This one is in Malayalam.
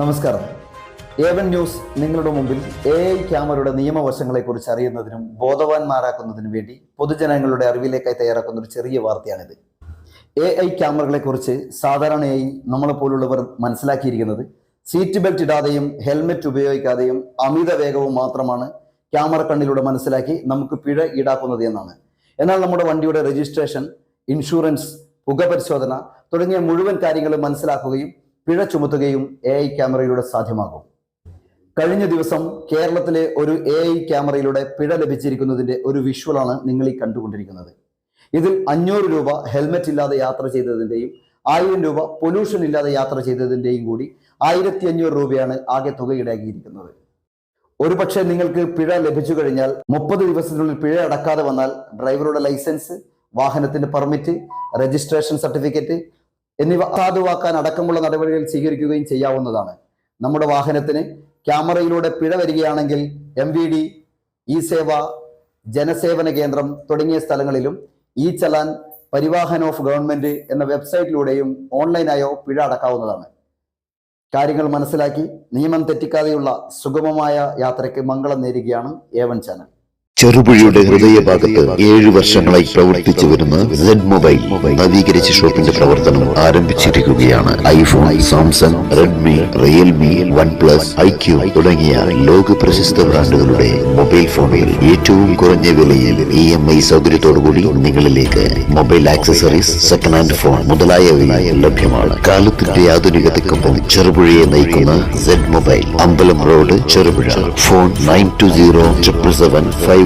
നമസ്കാരം. A1 ന്യൂസ് നിങ്ങളുടെ മുമ്പിൽ AI ക്യാമറയുടെ നിയമവശങ്ങളെക്കുറിച്ച് അറിയുന്നതിനും ബോധവാന്മാരാക്കുന്നതിനും വേണ്ടി പൊതുജനങ്ങളുടെ അറിവിലേക്കായി തയ്യാറാക്കുന്ന ഒരു ചെറിയ വാർത്തയാണിത്. AI ക്യാമറകളെക്കുറിച്ച് സാധാരണയായി നമ്മളെപ്പോലുള്ളവർ മനസ്സിലാക്കിയിരിക്കുന്നത് സീറ്റ് ബെൽറ്റ് ഇടാതെയും ഹെൽമെറ്റ് ഉപയോഗിക്കാതെയും അമിത വേഗവും മാത്രമാണ് ക്യാമറ കണ്ണിലൂടെ മനസ്സിലാക്കി നമുക്ക് പിഴ ഈടാക്കുന്നത് എന്നാണ്. എന്നാൽ നമ്മുടെ വണ്ടിയുടെ രജിസ്ട്രേഷൻ, ഇൻഷുറൻസ്, പുക പരിശോധന തുടങ്ങിയ മുഴുവൻ കാര്യങ്ങളും മനസ്സിലാക്കുകയും പിഴ ചുമത്തുകയും AI ക്യാമറയിലൂടെ സാധ്യമാകും. കഴിഞ്ഞ ദിവസം കേരളത്തിലെ ഒരു AI ക്യാമറയിലൂടെ പിഴ ലഭിച്ചിരിക്കുന്നതിന്റെ ഒരു വിഷ്വലാണ് നിങ്ങൾ ഈ കണ്ടുകൊണ്ടിരിക്കുന്നത്. ഇതിൽ 500 രൂപ ഹെൽമെറ്റ് ഇല്ലാതെ യാത്ര ചെയ്തതിന്റെയും 1000 രൂപ പൊല്യൂഷൻ ഇല്ലാതെ യാത്ര ചെയ്തതിന്റെയും കൂടി 1500 രൂപയാണ് ആകെ തുക ഈടാക്കിയിരിക്കുന്നത്. ഒരുപക്ഷെ നിങ്ങൾക്ക് പിഴ ലഭിച്ചു കഴിഞ്ഞാൽ 30 ദിവസത്തിനുള്ളിൽ പിഴ അടക്കാതെ വന്നാൽ ഡ്രൈവറുടെ ലൈസൻസ്, വാഹനത്തിന്റെ പെർമിറ്റ്, രജിസ്ട്രേഷൻ സർട്ടിഫിക്കറ്റ് എന്നിവ അസാധുവാക്കാൻ അടക്കമുള്ള നടപടികൾ സ്വീകരിക്കുകയും ചെയ്യാവുന്നതാണ്. നമ്മുടെ വാഹനത്തിന് ക്യാമറയിലൂടെ പിഴ വരികയാണെങ്കിൽ MVD, ഇ-സേവ, ജനസേവന കേന്ദ്രം തുടങ്ങിയ സ്ഥലങ്ങളിലും ഇ-ചലാൻ, പരിവാഹൻ ഓഫ് ഗവൺമെന്റ് എന്ന വെബ്സൈറ്റിലൂടെയും ഓൺലൈനായോ പിഴ അടക്കാവുന്നതാണ്. കാര്യങ്ങൾ മനസ്സിലാക്കി നിയമം തെറ്റിക്കാതെയുള്ള സുഗമമായ യാത്രയ്ക്ക് മംഗളം നേരുകയാണ് A1 ചാനൽ. ചെറുപുഴയുടെ ഹൃദയഭാഗത്ത് 7 വർഷങ്ങളായി പ്രവർത്തിച്ചു വരുന്ന Z മൊബൈൽ നവീകരിച്ച ഷോപ്പിന്റെ പ്രവർത്തനം ആരംഭിച്ചിരിക്കുകയാണ്. IPhone, Samsung, Redmi, Realme, OnePlus, IQ തുടങ്ങിയ ലോക പ്രശസ്ത ബ്രാൻഡുകളുടെ മൊബൈൽ ഫോണുകൾ ഏറ്റവും കുറഞ്ഞ വിലയിൽ EMI സൗകര്യത്തോടുകൂടി നിങ്ങളിലേക്ക്. Mobile accessories, second hand phone മുതലായവ ലഭ്യമാണ്. കാലത്തിന്റെ ആധുനികതയ്ക്കൊപ്പം ചെറുപുഴയെ നയിക്കുന്ന Z മൊബൈൽ, അമ്പലം റോഡ്, ചെറുപുഴ. ഫോൺ 9207775577.